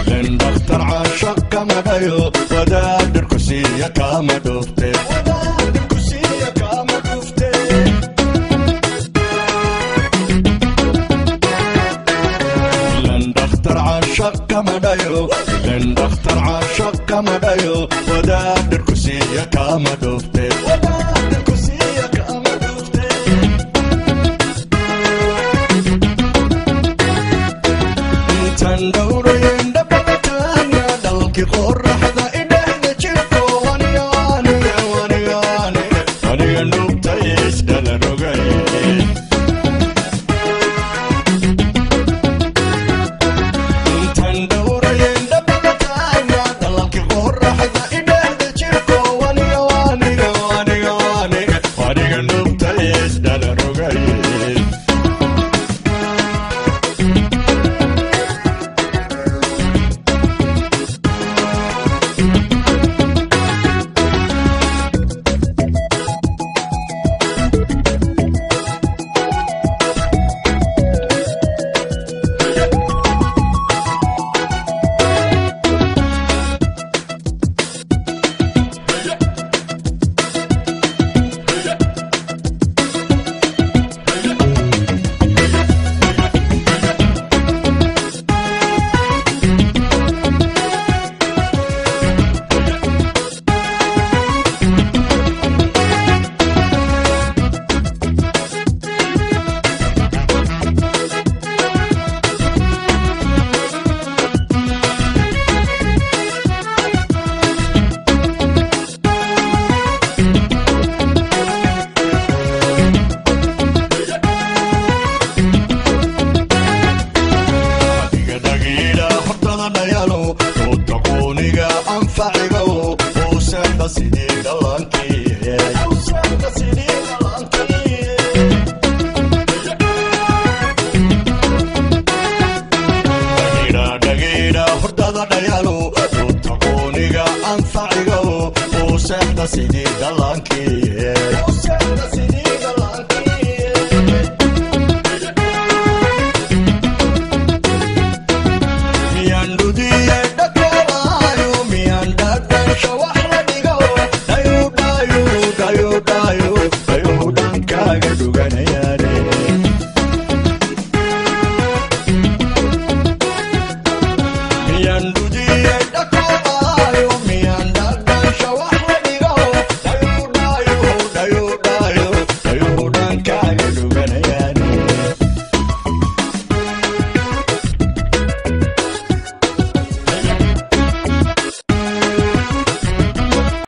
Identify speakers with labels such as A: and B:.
A: لن دكتور عاشق كما دايو وداد الكسية كما دوفتي وداد الكسية كما دوفتي لن دكتور عاشق كما دايو لن دكتور عاشق كما دايو وداد الكسية كما دوفتي وداد الكسية كما دوفتي تندور qorraxda idhahda jirko wanyaani aniga nugtays dhala rogay intan dhowrayen dhabadataana dhalalki qorraxda idhahda jirko aniga nugtays dhala rogay Sidii dhalankii